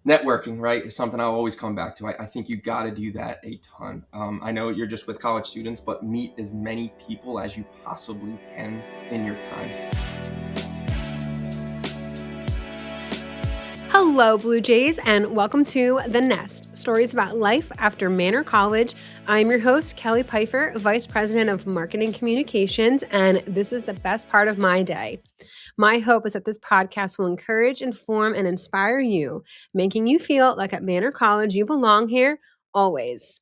networking, right, is something I'll always come back to. I think you got to do that a ton. I know you're just with college students, but meet as many people as you possibly can in your time. Hello, Blue Jays, and welcome to The Nest, stories about life after Manor College. I'm your host, Kelly Pfeiffer, Vice President of Marketing Communications, and this is the best part of my day. My hope is that this podcast will encourage, inform, and inspire you, making you feel like at Manor College you belong here always.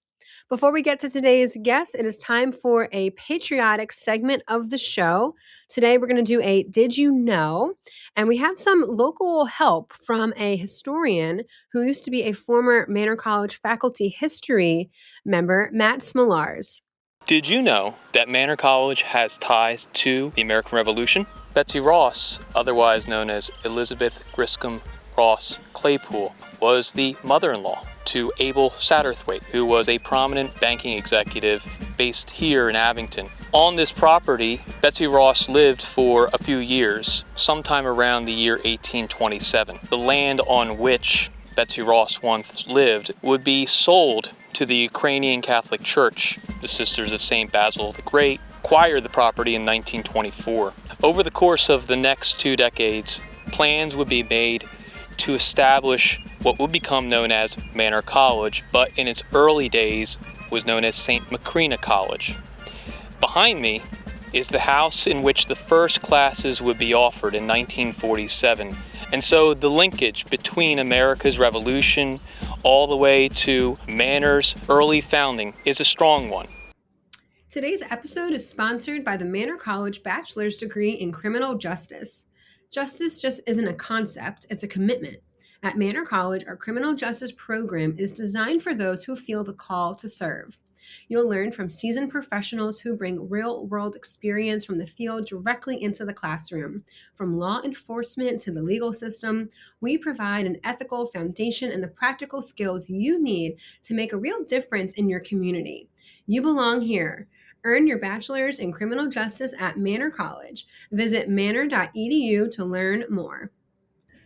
Before we get to today's guest, it is time for a patriotic segment of the show. Today, we're going to do a Did You Know? And we have some local help from a historian who used to be a former Manor College faculty history member, Matt Smolars. Did you know that Manor College has ties to the American Revolution? Betsy Ross, otherwise known as Elizabeth Griscom Ross Claypool, was the mother-in-law to Abel Satterthwaite, who was a prominent banking executive based here in Abington. On this property, Betsy Ross lived for a few years, sometime around the year 1827. The land on which Betsy Ross once lived would be sold to the Ukrainian Catholic Church. The Sisters of St. Basil the Great acquired the property in 1924. Over the course of the next 2 decades, plans would be made to establish what would become known as Manor College, but in its early days was known as St. Macrina College. Behind me is the house in which the first classes would be offered in 1947. And so the linkage between America's Revolution all the way to Manor's early founding is a strong one. Today's episode is sponsored by the Manor College Bachelor's Degree in Criminal Justice. Justice just isn't a concept, it's a commitment. At Manor College, our criminal justice program is designed for those who feel the call to serve. You'll learn from seasoned professionals who bring real-world experience from the field directly into the classroom. From law enforcement to the legal system, we provide an ethical foundation and the practical skills you need to make a real difference in your community. You belong here. Earn your bachelor's in criminal justice at Manor College. Visit manor.edu to learn more.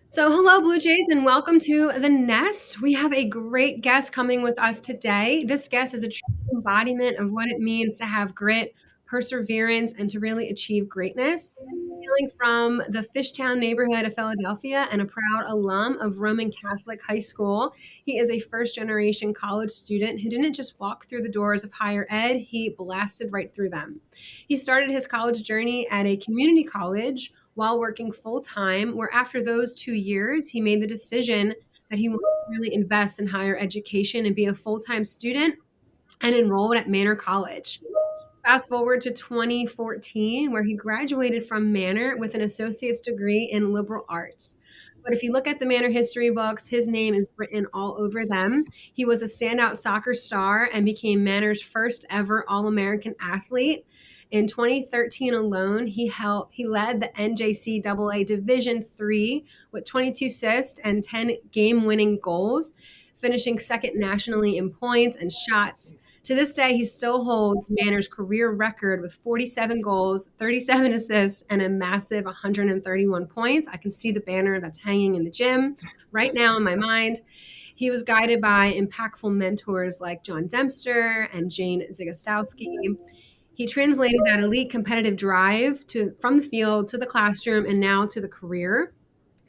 So hello, Blue Jays, and welcome to The Nest. We have a great guest coming with us today. This guest is a true embodiment of what it means to have grit, perseverance, and to really achieve greatness. Hailing from the Fishtown neighborhood of Philadelphia and a proud alum of Roman Catholic High School, he is a first-generation college student who didn't just walk through the doors of higher ed, he blasted right through them. He started his college journey at a community college while working full-time, where after those 2 years, he made the decision that he wanted to really invest in higher education and be a full-time student and enrolled at Manor College. Fast forward to 2014, where he graduated from Manor with an associate's degree in liberal arts. But if you look at the Manor history books, his name is written all over them. He was a standout soccer star and became Manor's first ever All-American athlete. In 2013 alone, he led the NJCAA Division III with 22 assists and 10 game-winning goals, finishing second nationally in points and shots. To this day, he still holds Manor's career record with 47 goals, 37 assists, and a massive 131 points. I can see the banner that's hanging in the gym right now in my mind. He was guided by impactful mentors like John Dempster and Jane Zagostowski. He translated that elite competitive drive from the field to the classroom and now to the career.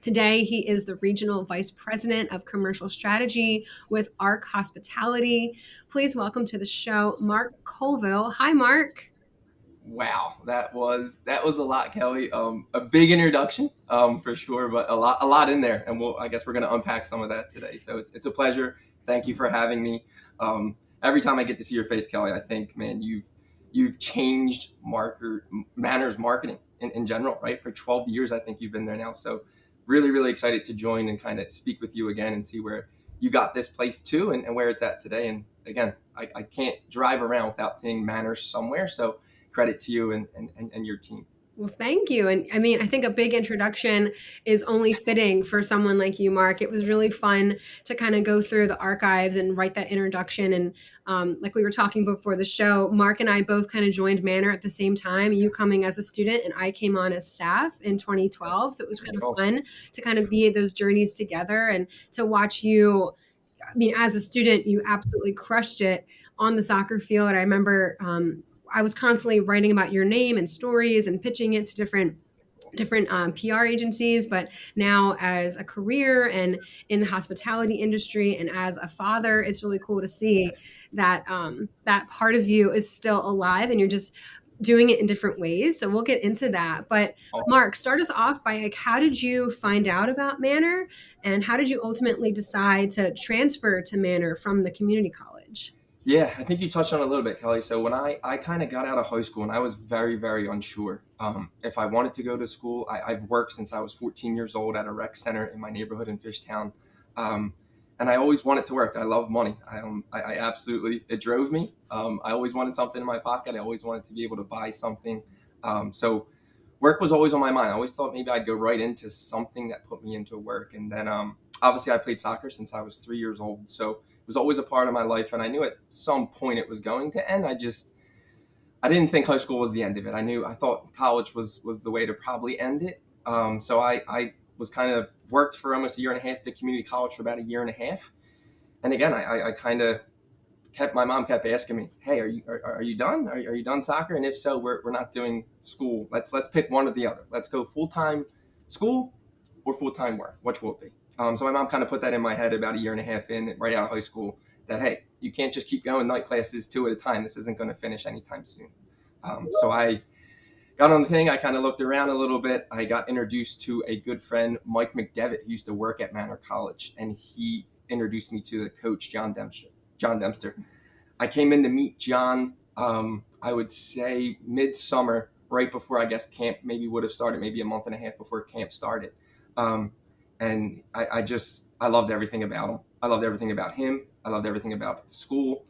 Today, he is the Regional Vice President of Commercial Strategy with ARK Hospitality. Please welcome to the show, Mark Colville. Hi, Mark. Wow, that was a lot, Kelly. A big introduction, for sure, but a lot in there, and I guess we're going to unpack some of that today. So it's a pleasure. Thank you for having me. Every time I get to see your face, Kelly, I think, man, you've changed Manor's marketing in general, right? For 12 years, I think you've been there now. So really, really excited to join and kind of speak with you again and see where you got this place to and where it's at today. And again, I can't drive around without seeing Manor somewhere. So credit to you and your team. Well, thank you. And I mean, I think a big introduction is only fitting for someone like you, Mark. It was really fun to kind of go through the archives and write that introduction. And like we were talking before the show, Mark and I both kind of joined Manor at the same time, you coming as a student and I came on as staff in 2012. So it was kind of fun to kind of be those journeys together and to watch you. I mean, as a student, you absolutely crushed it on the soccer field. I remember I was constantly writing about your name and stories and pitching it to different PR agencies, but now as a career and in the hospitality industry and as a father, it's really cool to see that that part of you is still alive and you're just doing it in different ways. So we'll get into that. But Mark, start us off by like, how did you find out about Manor and how did you ultimately decide to transfer to Manor from the community college? Yeah, I think you touched on it a little bit, Kelly. So when I kind of got out of high school and I was very, very unsure if I wanted to go to school. I've worked since I was 14 years old at a rec center in my neighborhood in Fishtown. Um, and I always wanted to work. I love money. I absolutely, it drove me. I always wanted something in my pocket. I always wanted to be able to buy something. So work was always on my mind. I always thought maybe I'd go right into something that put me into work. And then obviously I played soccer since I was 3 years old. So it was always a part of my life. And I knew at some point it was going to end. I didn't think high school was the end of it. I thought college was the way to probably end it. So I was kind of worked for almost a year and a half at the community college for about a year and a half. And again, I kind of my mom kept asking me, "Hey, are you done? Are you done soccer? And if so, we're not doing school. Let's pick one or the other. Let's go full time school or full time work. Which will it be?" So my mom kind of put that in my head about a year and a half in, right out of high school, that hey, you can't just keep going night classes two at a time. This isn't going to finish anytime soon. So I got on the thing. I kind of looked around a little bit. I got introduced to a good friend, Mike McDevitt, who used to work at Manor College, and he introduced me to the coach, John Dempster. I came in to meet John, I would say midsummer, right before I guess camp maybe would have started, maybe a month and a half before camp started. And I loved everything about him. I loved everything about him. I loved everything about the school.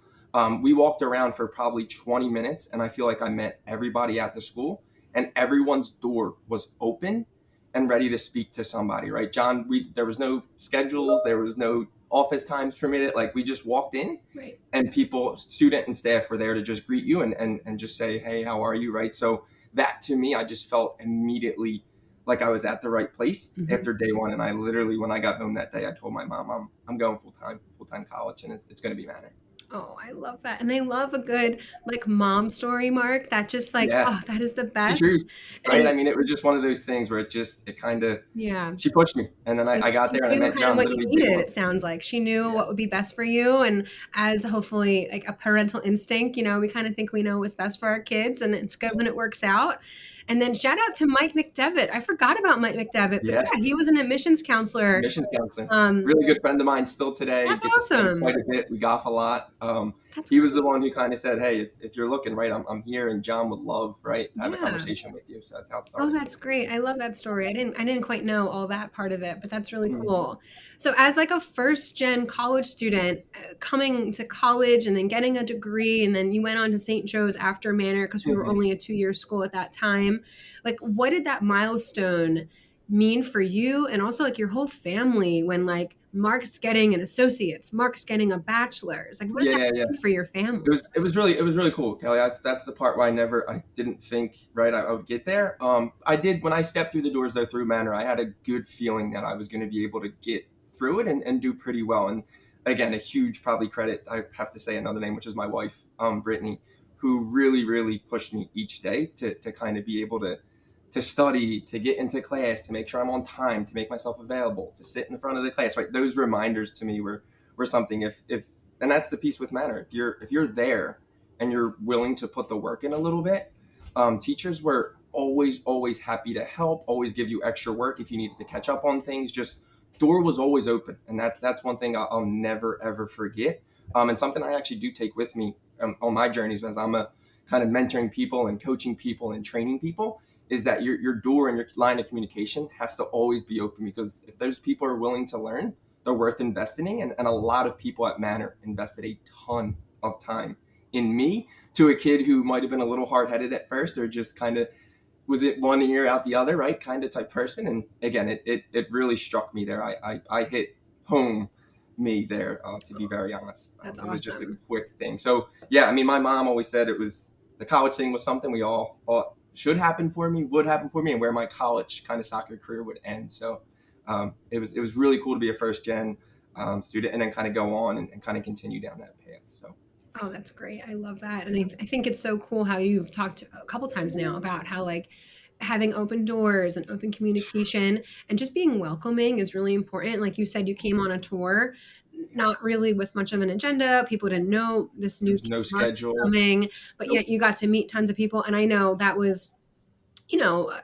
We walked around for probably 20 minutes, and I feel like I met everybody at the school, and everyone's door was open and ready to speak to somebody, right? John, there was no schedules, there was no office times permitted. Like we just walked in, Right. and people, student and staff, were there to just greet you and just say, "Hey, how are you?" Right? So that to me, I just felt immediately like I was at the right place after day one. And I literally, when I got home that day, I told my mom, I'm going full time college, and it's going to be Manor. Oh, I love that. And I love a good like mom story, Mark. That just like, Yeah, oh, that is the it's the best. truth, right? And I mean, it was just one of those things where it kind of, yeah. she pushed me. And then I got She there and I knew met kind of John what you literally day needed, one. it sounds like. She knew Yeah. what would be best for you. And as hopefully like a parental instinct, we kind of think we know what's best for our kids and it's good when it works out. And then shout out to Mike McDevitt. I forgot about Mike McDevitt, but Yeah. yeah, he was an admissions counselor. Admissions counselor. Um, Really good friend of mine still today. that's Get to see him awesome. quite a bit. We golf a lot. That's He was the one who kind of said, "Hey, if you're looking, right, I'm here, and John would love, right, to have a Yeah. conversation with you." So that's how it Oh, started. that's great. I love that story. I didn't quite know all that part of it, but that's really Mhm. cool. So as like a first gen college student coming to college and then getting a degree and then you went on to St. Joe's after Manor because we were only a 2-year school at that time. Like what did that milestone mean for you and also like your whole family when like Mark's getting an associate's, Mark's getting a bachelor's? Like what does that Yeah. mean for your family? It was really cool, Kelly. That's the part where I didn't think, right, I would get there. I did when I stepped through the doors though through Manor. I had a good feeling that I was going to be able to get through it and do pretty well. And again, a huge probably credit, I have to say another name, which is my wife, Brittany, who really pushed me each day to kind of be able to study, to get into class, to make sure I'm on time, to make myself available, to sit in the front of the class. Right, those reminders to me were something. If and that's the piece with Manor. If you're there and you're willing to put the work in a little bit, teachers were always happy to help, always give you extra work if you needed to catch up on things. Just door was always open, and that's one thing I'll never ever forget. And something I actually do take with me on my journeys as I'm a kind of mentoring people and coaching people and training people is that your door and your line of communication has to always be open, because if those people are willing to learn, they're worth investing in. And a lot of people at Manor invested a ton of time in me, to a kid who might have been a little hard-headed at first, or just kind of was it one ear out the other, right? Kind of type person. And again, it really struck me there. I hit home me there, to be very honest. That's It was just a awesome. quick thing. So yeah, I mean, my mom always said it was the college thing was something we all thought should happen for me, would happen for me, and where my college kind of soccer career would end. So it was really cool to be a first gen student and then kind of go on and kind of continue down that path. So Oh, that's great. I love that. And I think it's so cool how you've talked a couple times now about how like having open doors and open communication and just being welcoming is really important. Like you said, you came on a tour, not really with much of an agenda. People didn't know this new there's kid no was schedule. coming, but Nope. yet you got to meet tons of people. And I know that was, you know,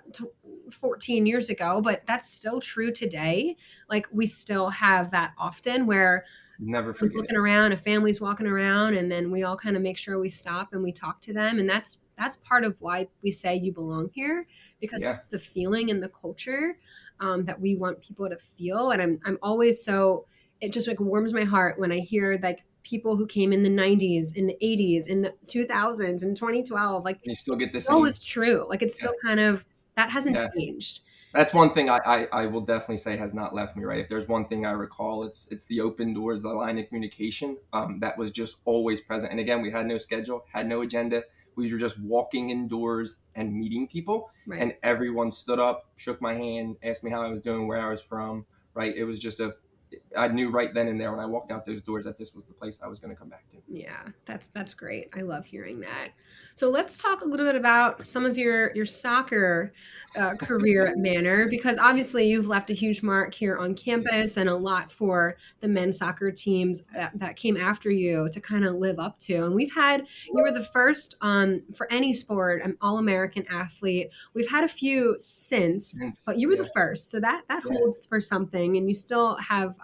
14 years ago, but that's still true today. Like we still have that often where Never someone's forget it. looking around, a family's walking around, and then we all kind of make sure we stop and we talk to them. And that's part of why we say you belong here, because Yeah. it's the feeling and the culture that we want people to feel. And I'm always so it just like warms my heart when I hear like people who came in the 90s, in the 80s, in the 2000s, in 2012, like And you still get the it's always same. true. Like it's Yeah. still kind of that hasn't Yeah. changed. That's one thing I will definitely say has not left me, right. If there's one thing I recall, it's the open doors, the line of communication, that was just always present. And again, we had no schedule, had no agenda. We were just walking indoors and meeting people, Right. and everyone stood up, shook my hand, asked me how I was doing, where I was from. Right. It was just a I knew right then and there when I walked out those doors that this was the place I was going to come back to. Yeah, that's great. I love hearing that. So let's talk a little bit about some of your soccer career at Manor, because obviously you've left a huge mark here on campus and a lot for the men's soccer teams that came after you to kind of live up to. And you were the first for any sport, an All-American athlete. We've had a few since, And but you were yeah, the first, so that yeah, holds for something. And you still have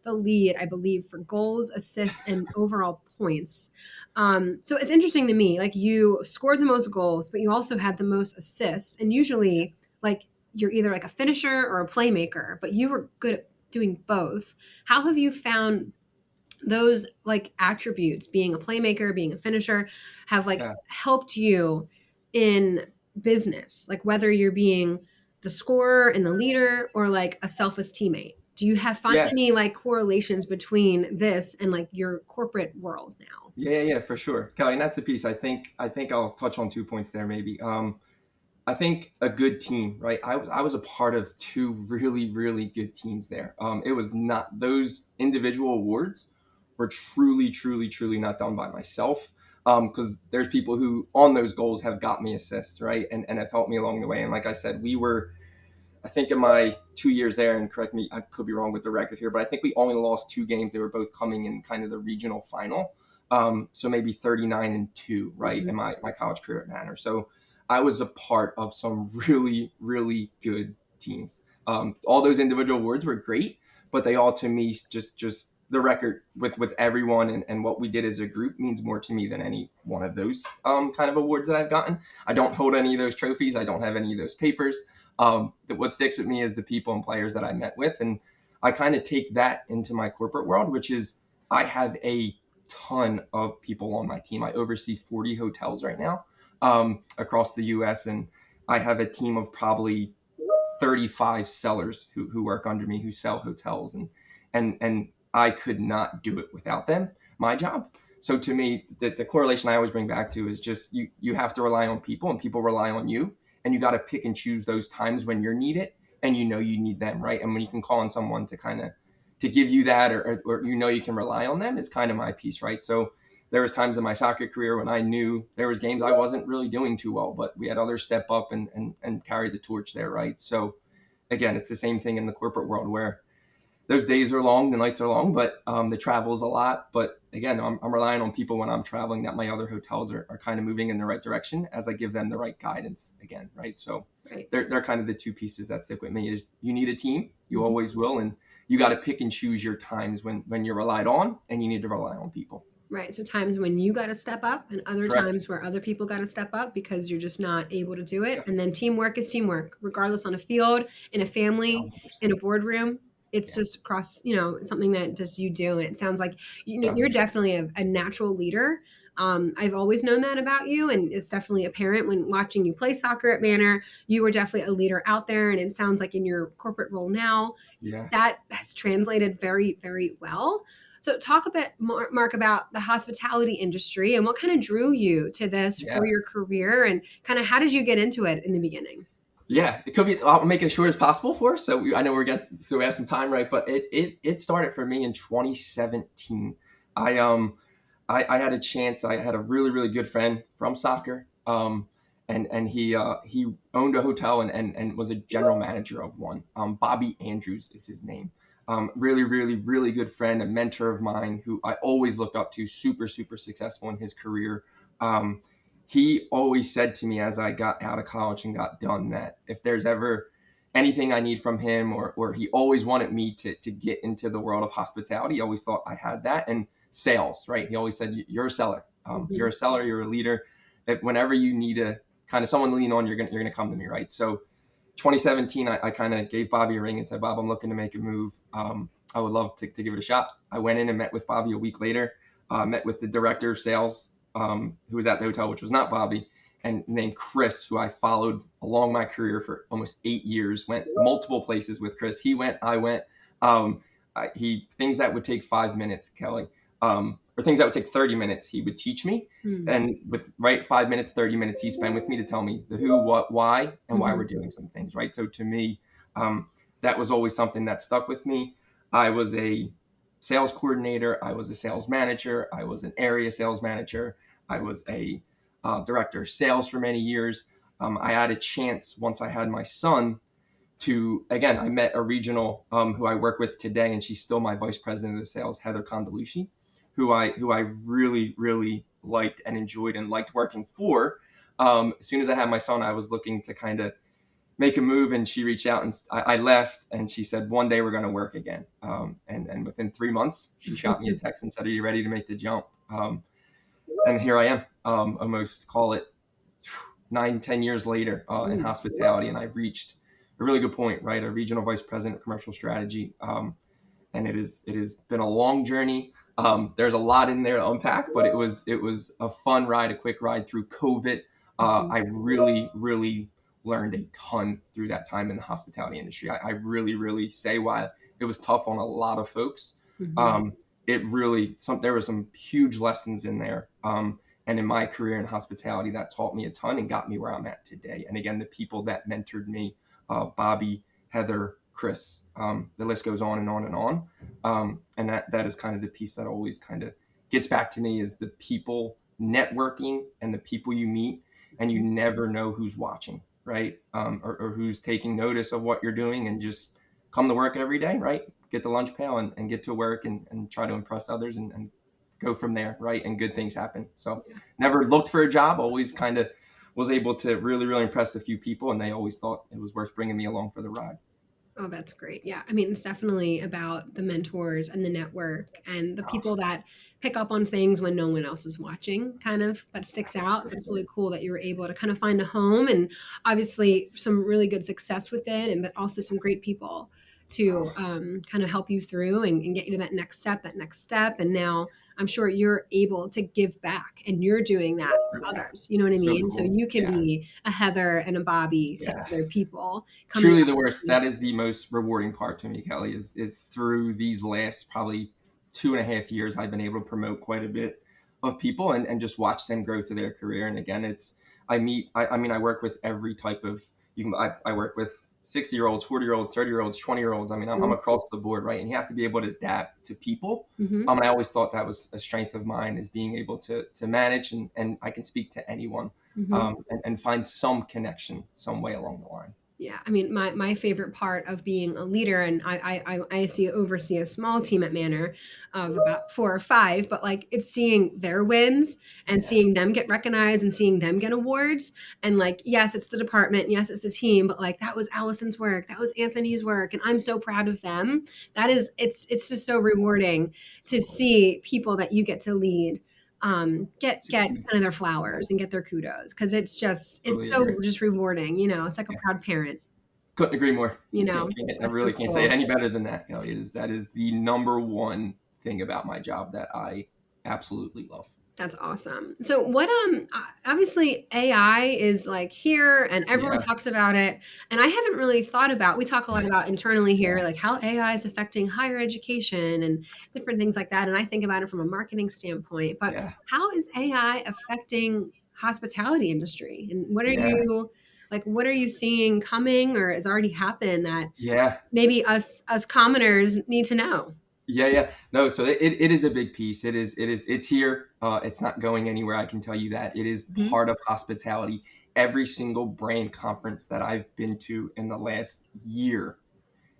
the lead, I believe, for goals, assists, and overall points. So it's interesting to me, like you scored the most goals, but you also had the most assists. And usually, like you're either like a finisher or a playmaker, but you were good at doing both. How have you found those like attributes, being a playmaker, being a finisher, have like yeah, helped you in business? Like whether you're being the scorer and the leader or like a selfless teammate. Do you have find yeah. any like correlations between this and like your corporate world now? Yeah, for sure, Kelly. And that's the piece. I think I'll touch on 2 points there, maybe. I think a good team, right? I was a part of two really really good teams there. It was not those individual awards were truly not done by myself. Because there's people who on those goals have got me assists, right, and have helped me along the way. And like I said, we were I think in my 2 years there, and correct me, I could be wrong with the record here, but I think we only lost two games. They were both coming in kind of the regional final. So maybe 39-2, right, Mhm. in my college career at Manor. So I was a part of some really, really good teams. All those individual awards were great, but they all to me just the record with everyone and what we did as a group means more to me than any one of those kind of awards that I've gotten. I don't hold any of those trophies. I don't have any of those papers. What sticks with me is the people and players that I met with, and I kind of take that into my corporate world, which is I have a ton of people on my team. I oversee 40 hotels right now across the U.S., and I have a team of probably 35 sellers who work under me who sell hotels, and I could not do it without them. My job. So to me, the correlation I always bring back to is just you have to rely on people, and people rely on you, and you got to pick and choose those times when you're needed, and you know you need them, right? And when you can call on someone to kind of to give you that, or you know you can rely on them, is kind of my piece, right? So there was times in my soccer career when I knew there was games I wasn't really doing too well, but we had others step up and carry the torch there, right? So again, it's the same thing in the corporate world where those days are long, the nights are long, but the travel is a lot. But again, I'm relying on people when I'm traveling that my other hotels are kind of moving in the right direction as I give them the right guidance again, right? So Right. they're kind of the two pieces that stick with me is you need a team, you Mhm. always will, and you got to pick and choose your times when you're relied on and you need to rely on people. Right. So times when you got to step up and other Correct. times where other people got to step up because you're just not able to do it. Yeah, And then teamwork is teamwork, regardless on a field, in a family, in 1,000%. a boardroom. It's Yeah, just across, it's something that just you do. And it sounds like, you're 1,000%. definitely a natural leader. I've always known that about you, and it's definitely apparent when watching you play soccer at Manor. You were definitely a leader out there, and it sounds like in your corporate role now, Yeah. that has translated very, very well. So, talk a bit more, Mark, about the hospitality industry and what kind of drew you to this Yeah. for your career, and kind of how did you get into it in the beginning? Yeah, it could be. I'll make it as short as possible for us. I know we're getting so we have some time, right? But it started for me in 2017. I I had a chance. I had a really good friend from soccer, and he owned a hotel and was a general manager of one. Bobby Andrews is his name. Really good friend, a mentor of mine who I always looked up to. Super successful in his career. Um, he always said to me as I got out of college and got done that if there's ever anything I need from him, or he always wanted me to get into the world of hospitality. He always thought I had that. And sales, right? He always said, "You're a seller. You're a seller. You're a leader. Whenever you need a kind of someone to lean on, you're gonna come to me, right?" So, 2017, I kind of gave Bobby a ring and said, "Bob, I'm looking to make a move. I would love to give it a shot." I went in and met with Bobby a week later. Met with the director of sales, who was at the hotel, which was not Bobby, and named Chris, who I followed along my career for almost 8 years. Went multiple places with Chris. He went, I went. He things that would take 5 minutes, Kelly, or things that would take 30 minutes, he would teach me. And with 5 minutes, 30 minutes, he spent with me to tell me the who, what, why, and why we're doing some things, right? So to me, that was always something that stuck with me. I was a sales coordinator. I was a sales manager. I was an area sales manager. I was a director of sales for many years. I had a chance once I had my son to, again, I met a regional who I work with today, and she's still my vice president of sales, Heather Condalucci, who I really liked and enjoyed and liked working for. As soon as I had my son, I was looking to kind of make a move, and she reached out, and I left, and she said, "One day we're going to work again." And within 3 months, she shot me a text and said, "Are you ready to make the jump?" And here I am, almost call it 9-10 years later in hospitality, and I've reached a really good point, right? A regional vice president of commercial strategy, and it has been a long journey. There's a lot in there to unpack, but it was a fun ride, a quick ride through COVID. I really learned a ton through that time in the hospitality industry. I really say while it was tough on a lot of folks, it really there were some huge lessons in there. And in my career in hospitality, that taught me a ton and got me where I'm at today. And again, the people that mentored me, Bobby, Heather, Chris, the list goes on and on and on. And that is kind of the piece that always kind of gets back to me, is the people networking and the people you meet, and you never know who's watching, right? Or who's taking notice of what you're doing, and just come to work every day, right? Get the lunch pail and get to work and try to impress others and go from there, right? And good things happen. So never looked for a job, always kind of was able to really impress a few people, and they always thought it was worth bringing me along for the ride. Oh, that's great. Yeah. I mean, it's definitely about the mentors and the network and the people that pick up on things when no one else is watching, kind of, that sticks out. So it's really cool that you were able to kind of find a home, and obviously some really good success with it, and but also some great people to kind of help you through and get you to that next step. And now I'm sure you're able to give back, and you're doing that for others. You know what I mean? So you can be a Heather and a Bobby to other people. Truly the worst. That is the most rewarding part to me, Kelly, is through these last probably 2.5 years, I've been able to promote quite a bit of people and just watch them grow through their career. And again, I work with every type of, I work with 60-year-olds, 40-year-olds, 30-year-olds, 20-year-olds. I mean, I'm across the board, right? And you have to be able to adapt to people. And I always thought that was a strength of mine, is being able to manage, and I can speak to anyone and find some connection some way along the line. Yeah, I mean, my favorite part of being a leader, and I oversee a small team at Manor of about 4 or 5, but like, it's seeing their wins and seeing them get recognized and seeing them get awards. And like, yes, it's the department, yes, it's the team, but like, that was Allison's work, that was Anthony's work, and I'm so proud of them. It's just so rewarding to see people that you get to lead get kind of their flowers and get their kudos, because it's so just rewarding. It's like a proud parent. Couldn't agree more. I really so can't say it any better than that. That is the number one thing about my job that I absolutely love. That's awesome. So what obviously AI is like here and everyone Yeah, talks about it, and I haven't really thought about, we talk a lot about internally here yeah, like how AI is affecting higher education and different things like that, and I think about it from a marketing standpoint, but yeah, how is AI affecting hospitality industry? And what are yeah, you like, what are you seeing coming or has already happened that yeah. maybe us commoners need to know? Yeah, yeah. No, so it is a big piece. It's here. It's not going anywhere. I can tell you that. It is Hmm. part of hospitality. Every single brand conference that I've been to in the last year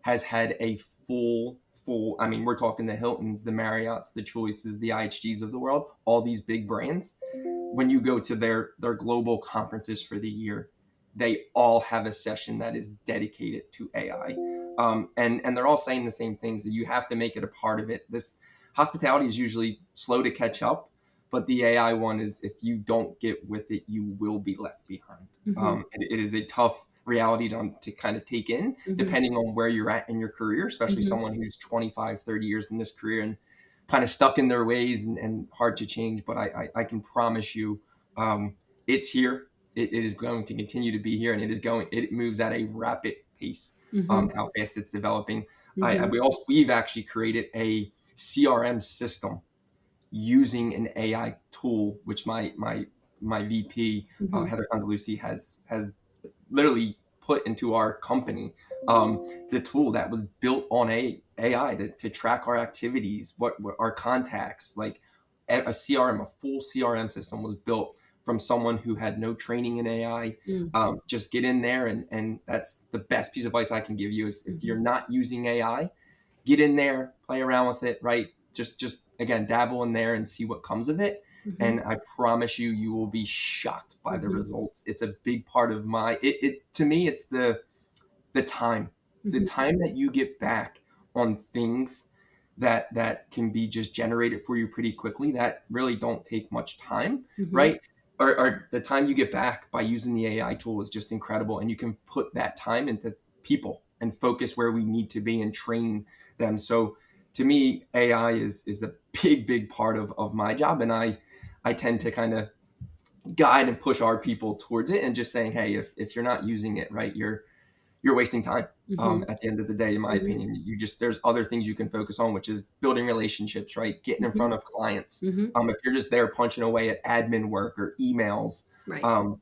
has had a full, I mean, we're talking the Hiltons, the Marriotts, the Choices, the IHGs of the world, all these big brands. When you go to their global conferences for the year, they all have a session that is dedicated to AI. And they're all saying the same things, that you have to make it a part of it. This hospitality is usually slow to catch up, but the AI one is, if you don't get with it, you will be left behind. Hmm. It is a tough reality to kind of take in, Hmm. depending on where you're at in your career, especially Hmm. someone who's 25, 30 years in this career and kind of stuck in their ways and hard to change. But I can promise you, it's here. It is going to continue to be here, and it moves at a rapid pace. Hmm. How fast it's developing. Hmm. We've actually created a CRM system using an AI tool, which my VP, Hmm. Heather Condalucci, has literally put into our company. The tool that was built on AI to track our activities, what our contacts, like a CRM, a full CRM system was built from someone who had no training in AI. Mm. Just get in there, and that's the best piece of advice I can give you is, if you're Mhm. not using AI, get in there, play around with it, right? Just again, dabble in there and see what comes of it. Mhm. And I promise you, you will be shocked by the Mhm. results. It's a big part of it to me. It's the time, the Mhm. time that you get back on things that can be just generated for you pretty quickly, that really don't take much time, Mhm. right? Or the time you get back by using the AI tool is just incredible, and you can put that time into people and focus where we need to be and train them. So to me, AI is a big part of my job, and I tend to kind of guide and push our people towards it, and just saying, hey, if you're not using it right, you're wasting time. Mhm. At the end of the day, in my Mhm. opinion, there's other things you can focus on, which is building relationships, right? Getting in Mhm. front of clients. Mhm. If you're just there punching away at admin work or emails, Right. um,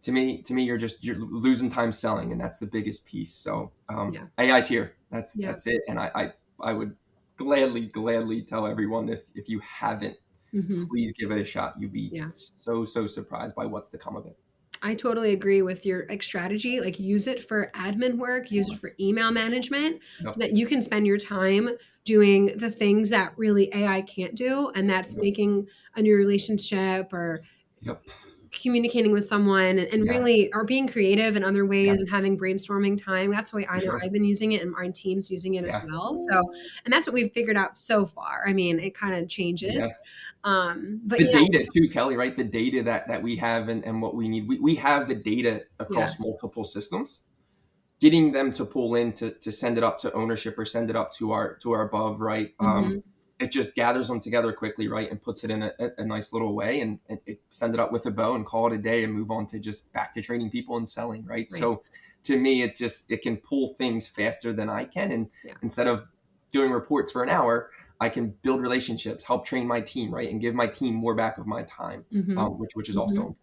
to me, you're losing time selling, and that's the biggest piece. So Yeah. AI's here. That's Yeah. that's it. And I would gladly tell everyone, if you haven't, Mhm. please give it a shot. You'd be Yeah. so surprised by what's to come of it. I totally agree with your like strategy. Like use it for admin work, use it for email management so Yep. that you can spend your time doing the things that really AI can't do. And that's Yep. making a new relationship or Yep. communicating with someone and Yeah. really or being creative in other Yeah. ways and having brainstorming time. That's the way For I know sure. I've been using it and my team's using it as Yeah. well. So, and that's what we've figured out so far. I mean, it kind of Yeah. changes. But The yeah. data too, Kelly, right? The data that we have, and what we need. We have the data Yeah. across multiple systems. Getting them to pull in to send it up to ownership or send it up to our above, right? Hmm. It just gathers them together quickly, right? And puts it in a nice little way, and it send it up with a bow and call it a day and move on to just back to training people and selling, right? Right. So to me, it can pull things faster than I can. And Yeah. instead of doing reports for an hour, I can build relationships, help train my team, right? And give my team more back of my time, Hmm. which is also Hmm. important.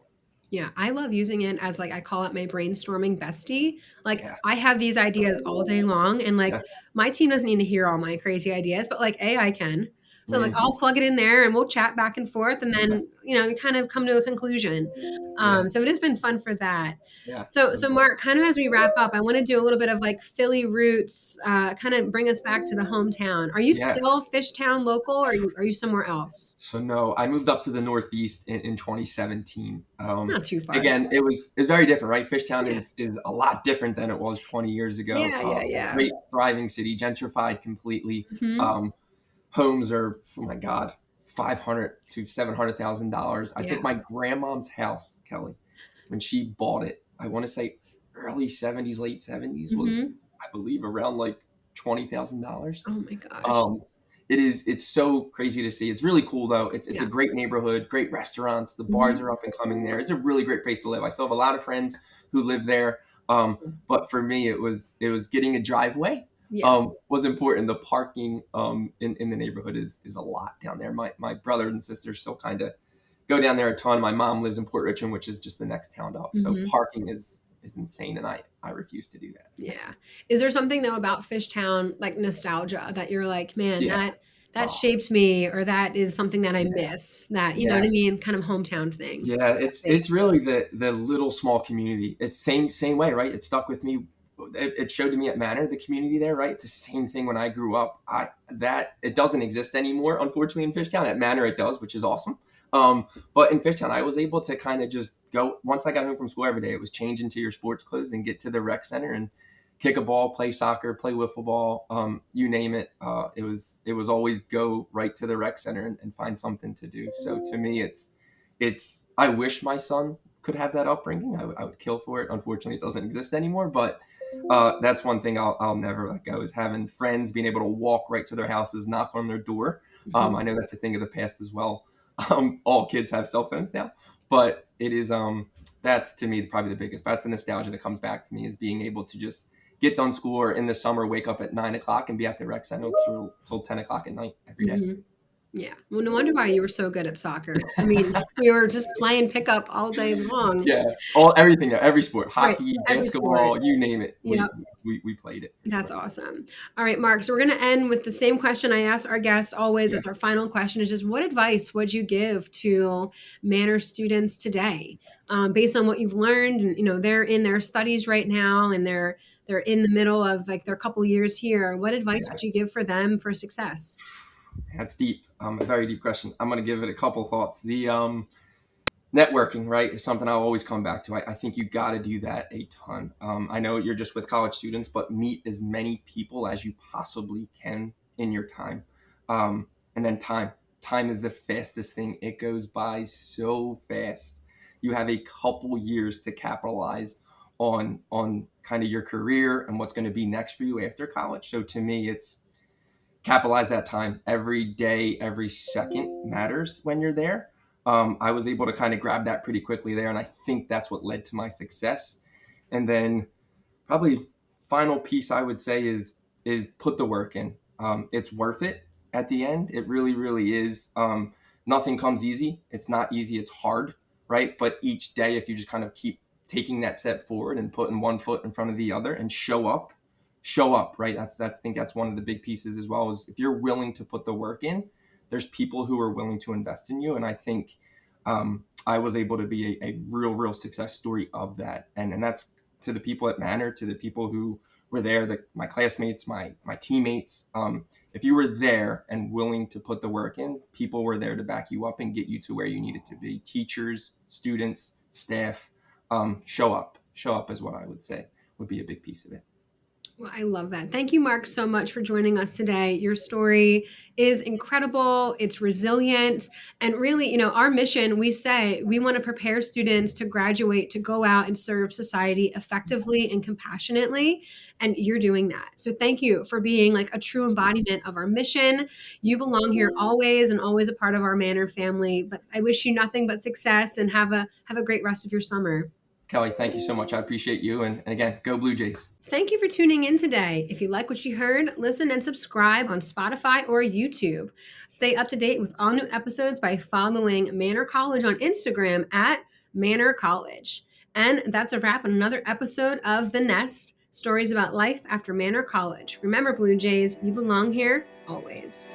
Yeah, I love using it as like I call it my brainstorming bestie. Like Yeah. I have these ideas all day long and like Yeah. my team doesn't need to hear all my crazy ideas, but like AI can. So like Mhm. I'll plug it in there and we'll chat back and forth and Yeah. then, we kind of come to a conclusion. Yeah. So it has been fun for that. Yeah. So Mark, kind of as we wrap up, I want to do a little bit of like Philly roots, kind of bring us back to the hometown. Are you Yeah. still Fishtown local or are you somewhere else? So no, I moved up to the Northeast in 2017. It's not too far. Again, it's very different, right? Fishtown Yeah. is a lot different than it was 20 years ago. Yeah, yeah, yeah. Great, thriving city, gentrified completely. Hmm. Homes are, oh my God, 500 to $700,000. I think Yeah. my grandmom's house, Kelly, when she bought it, I want to say early 70s, late 70s, was, Hmm. I believe, around like $20,000. Oh my gosh. Um, It's so crazy to see. It's really cool though. It's Yeah. a great neighborhood, great restaurants. The bars are up and coming there. It's a really great place to live. I still have a lot of friends who live there. But for me, it was getting a driveway Yeah. was important. The parking in the neighborhood is a lot down there. My brother and sister still kind of go down there a ton. My mom lives in Port Richmond, which is just the next town up. So parking is insane, and I refuse to do that. Yeah. Is there something though about Fishtown, like nostalgia, that you're like, man, Yeah. that Oh, shaped me, or that is something that I miss, that, you know what yeah. I mean? Kind of hometown thing. Yeah, That's big. it's really the little small community. It's same way, right? It stuck with me. It showed to me at Manor, the community there, right? It's the same thing when I grew up. That it doesn't exist anymore, unfortunately, in Fishtown. At Manor, it does, which is awesome. But in Fishtown, I was able to kind of just go once I got home from school every day. It was change into your sports clothes and get to the rec center and kick a ball, play soccer, play wiffle ball, you name it. It was always go right to the rec center and find something to do. So to me, it's I wish my son could have that upbringing. I would kill for it. Unfortunately, it doesn't exist anymore. But that's one thing I'll never let go is having friends, being able to walk right to their houses, knock on their door. I know that's a thing of the past as well. All kids have cell phones now, but it is that's to me probably the biggest. That's the nostalgia that comes back to me is being able to just get done school or in the summer wake up at 9 o'clock and be at the rec center till 10 o'clock at night every day. Yeah. Well, no wonder why you were so good at soccer. I mean, we were just playing pickup all day long. Yeah, everything, every sport, Right. hockey, Every basketball, sport. you name it. Yep. We played it. That's awesome. All right, Mark. So we're going to end with the same question I ask our guests always. Yeah. It's our final question. Is just what advice would you give to Manor students today, based on what you've learned? And you know, they're in their studies right now, and they're in the middle of like their couple years here. What advice would you give for them for success? That's deep. A very deep question. I'm going to give it a couple thoughts. The networking, right, is something I'll always come back to. I think you got to do that a ton. I know you're just with college students, but meet as many people as you possibly can in your time. And then time. Time is the fastest thing. It goes by so fast. You have a couple years to capitalize on kind of your career and what's going to be next for you after college. So to me, it's capitalize that time. Every day, every second matters when you're there. I was able to kind of grab that pretty quickly there, and I think that's what led to my success. And then probably final piece I would say is put the work in. It's worth it at the end. It really, really is. Nothing comes easy. It's not easy. It's hard, right? But each day, if you just kind of keep taking that step forward and putting one foot in front of the other and show up, right? I think that's one of the big pieces as well is if you're willing to put the work in, there's people who are willing to invest in you. And I think I was able to be a real success story of that. And that's to the people at Manor, to the people who were there, my classmates, my teammates. If you were there and willing to put the work in, people were there to back you up and get you to where you needed to be. Teachers, students, staff, show up is what I would say would be a big piece of it. Well, I love that. Thank you, Mark, so much for joining us today. Your story is incredible. It's resilient. And really, you know, our mission, we say we want to prepare students to graduate, to go out and serve society effectively and compassionately. And you're doing that. So thank you for being like a true embodiment of our mission. You belong here always and always a part of our Manor family. But I wish you nothing but success and have a great rest of your summer. Kelly, thank you so much. I appreciate you. And again, go Blue Jays. Thank you for tuning in today. If you like what you heard, listen and subscribe on Spotify or YouTube. Stay up to date with all new episodes by following Manor College on Instagram at Manor College. And that's a wrap on another episode of The Nest, stories about life after Manor College. Remember, Blue Jays, you belong here always.